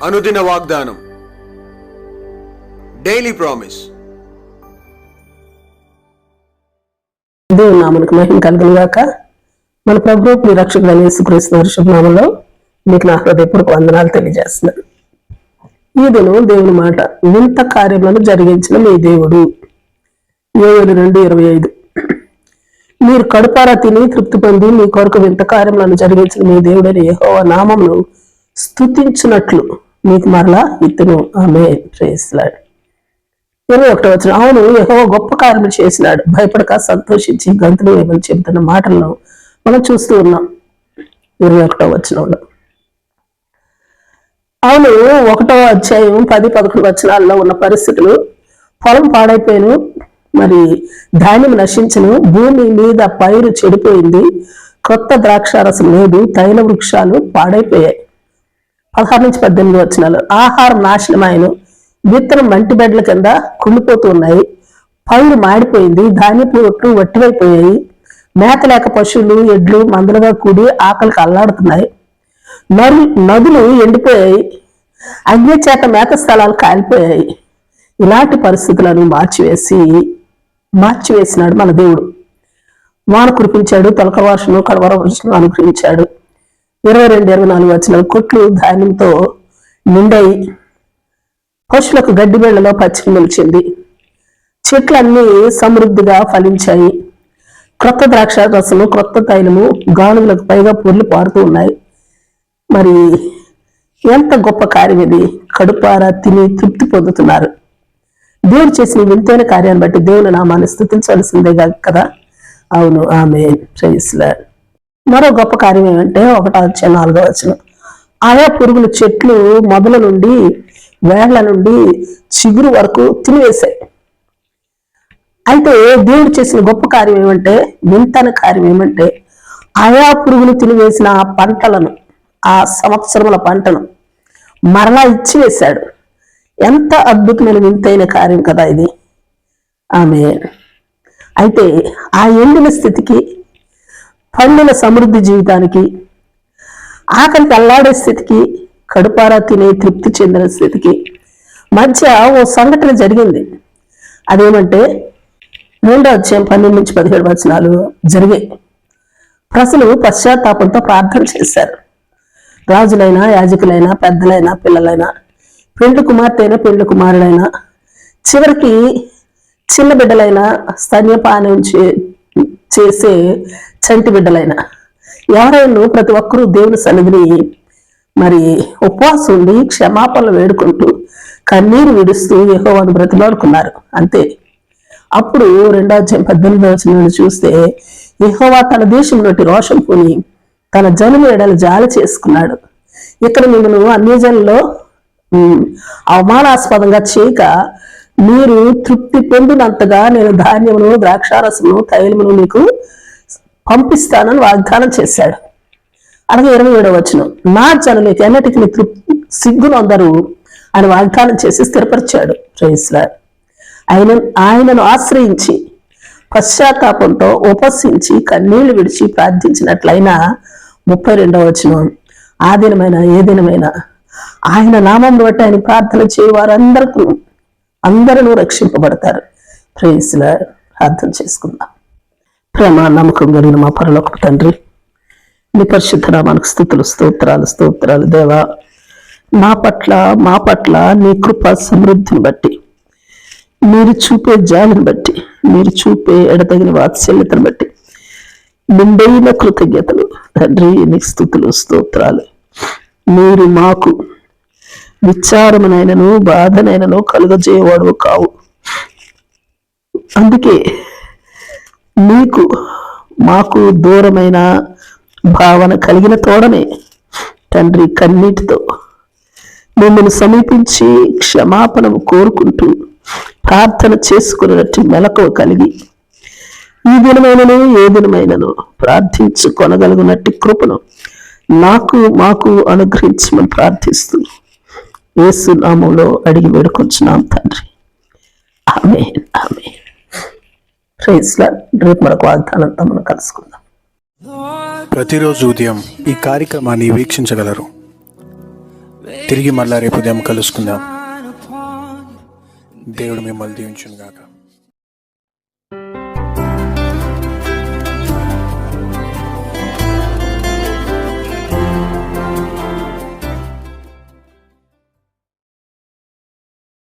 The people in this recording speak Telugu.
అనుదిన వాగ్దానం, డైలీ ప్రామిస్. దేవుని నామమునకు మహిమ కలుగును గాక. మన ప్రభువు రక్షకుడైన యేసుక్రీస్తు శుభనామములో మీకు నా హృదయపూర్వక వందనాలు తెలియజేస్తున్నాను. ఈ దినం దేవుని మాట, వింత కార్యములను జరిగించిన మీ దేవుడు. 7:2-25. మీరు కడుపారా తిని తృప్తి పొంది మీ కొరకు వింత కార్యములను జరిగించిన మీ దేవుడైన యెహోవా నామమును స్తుతించినట్లు మీకు మరలా ఇత్తును. ఆమేన్. Praise the Lord. 21వ వచనం, అవును యెహోవా గొప్ప కార్యములు చేసినాడు, భయపడక సంతోషించి గంతులు వేయమని చెబుతున్న మాటలను మనం చూస్తూ ఉన్నాం. 21వ వచనంలో అవును 1వ అధ్యాయం 10-11 వచనాల్లో ఉన్న పరిస్థితులు, పొలం పాడైపోయాను, మరి ధాన్యం నశించను, భూమి మీద పైరు చెడిపోయింది, కొత్త ద్రాక్షారసం లేదు, తైల వృక్షాలు పాడైపోయాయి. 16-18 వచనాలు, ఆహారం నాశనమాయను, విత్తనం మంటి బెడ్ల కింద కుళ్ళిపోతూ ఉన్నాయి, పైరు మాడిపోయింది, ధాన్యపు ఒట్లు వట్టివైపోయాయి, మేత లేక పశువులు ఎడ్లు మందలుగా కూడి ఆకలికి అల్లాడుతున్నాయి, నదులు ఎండిపోయాయి, అగ్ని చేత మేత స్థలాలు కాలిపోయాయి. ఇలాంటి పరిస్థితులను మార్చివేసినాడు మన దేవుడు. వాన కురిపించాడు, తొలక వర్షము కడవర వర్షం అనుగ్రహించాడు. 22-24 వచనాలు, కొట్లు ధాన్యంతో నిండాయి, పశువులకు గడ్డి బెళ్లలో పచ్చిక నిలిచింది, చెట్లన్నీ సమృద్ధిగా ఫలించాయి, క్రొత్త ద్రాక్ష రసము క్రొత్త తైలము గానుగులకు పైగా పొర్లు పారుతూ ఉన్నాయి. మరి ఎంత గొప్ప కార్యం ఇది! కడుపారా తిని తృప్తి పొందుతున్నారు. దేవుడు చేసిన వింతైన కార్యాన్ని బట్టి దేవుని నామాన్ని స్తుతించవలసిందే కదా. అవును, ఆమేన్. Praise the lord. మరో గొప్ప కార్యం ఏమంటే 1వ వచనం, ఆయా పురుగులు చెట్లు మొదల నుండి వేళ్ల నుండి చిగురు వరకు తినివేశాయి. అయితే దేవుడు చేసిన గొప్ప కార్యం ఏమంటే, వింతైన కార్యం ఏమంటే, ఆయా పురుగులు తినివేసిన ఆ పంటలను, ఆ సంవత్సరముల పంటను మరలా ఇచ్చివేశాడు. ఎంత అద్భుతమైన వింతైన కార్యం కదా ఇది. ఆమేన్. అయితే ఆ ఎండిన స్థితికి, పండిన సమృద్ధి జీవితానికి, ఆకలికి అల్లాడే స్థితికి, కడుపారా తినే తృప్తి చెందిన స్థితికి మధ్య ఓ సంఘటన జరిగింది. అదేమంటే 2వ అధ్యాయం 12-17 వచనాలు జరిగాయి. ప్రజలు పశ్చాత్తాపంతో ప్రార్థన చేశారు. రాజులైనా, యాజకులైనా, పెద్దలైనా, పిల్లలైనా, పెండ్లి కుమార్తె అయినా, పెండ్లి కుమారుడైనా, చివరికి చిన్న బిడ్డలైనా, స్తన్యపానం చేసే చంటి బిడ్డలైనా, ఎవరైనా ప్రతి ఒక్కరూ దేవుని సన్నిధిని మరి ఉపవాసం ఉండి క్షమాపణలు వేడుకుంటూ కన్నీరు విడుస్తూ యెహోవాను బ్రతిమాడుకున్నారు. అంతే. అప్పుడు 2వ అధ్యాయం 18వ వచనం చూస్తే, యెహోవా తన దేశం నుండి రోషం పూని తన జనుల ఎడల జాలి చేసుకున్నాడు. ఇక్కడ మిమ్మల్ని అన్యజనుల్లో అవమానాస్పదంగా చేయక మీరు తృప్తి పొందినంతగా నేను ధాన్యమును, ద్రాక్షారసమును, తైలమును మీకు పంపిస్తానని వాగ్దానం చేశాడు. అలాగే 27వ వచనం, నా జనులకి ఎన్నటికి తృప్తి సిగ్గునొందరు అని వాగ్దానం చేసి స్థిరపరిచాడు. Praise the lord. ఆయనను ఆశ్రయించి పశ్చాత్తాపంతో ఉపసించి కన్నీళ్లు విడిచి ప్రార్థించినట్లయినా 32వ వచనం, ఆ దినమైన ఏ దినమైనా ఆయన నామం బట్టి ఆయన ప్రార్థన అందరూ రక్షింపబడతారు. Praise the lord. అర్థం చేసుకుందాం. ప్రేమ నమ్మకం కలిగిన మా పరలోకపు తండ్రి, నీ పరిశుద్ధ నామానికి స్తుతులు, స్తోత్రాలు దేవా. మా పట్ల నీ కృప సమృద్ధిని బట్టి, మీరు చూపే జాలిని బట్టి, మీరు చూపే ఎడతగిన వాత్సల్యతను బట్టి నిండైన కృతజ్ఞతలు తండ్రి. నీ స్తుతులు, స్తోత్రాలు. మీరు మాకు విచారమునైనను బాధనైనను కలుగజేయవాడు కావు. అందుకే నీకు మాకు దూరమైన భావన కలిగిన తోడనే తండ్రి కన్నీటితో మిమ్మల్ని సమీపించి క్షమాపణము కోరుకుంటూ ప్రార్థన చేసుకున్నట్టు మెలకువ కలిగి ఈ దినమైనను ఏ దినమైనను ప్రార్థించుకొనగలుగునట్టు కృపను మాకు అనుగ్రహించమని ప్రార్థిస్తూ యేసు నామములో అడిగి వేడుకొంచున్నాం తండ్రి. ఆమేన్, ఆమేన్. Praise the Lord. రేపు మనకు వాగ్దానంతో మనం కలుసుకుందాం. ప్రతిరోజు ఉదయం ఈ కార్యక్రమాన్ని వీక్షించగలరు. తిరిగి మళ్ళా రేపు ఉదయం కలుసుకుందాం. దేవుడు మిమ్మల్ని దీవించును గాక.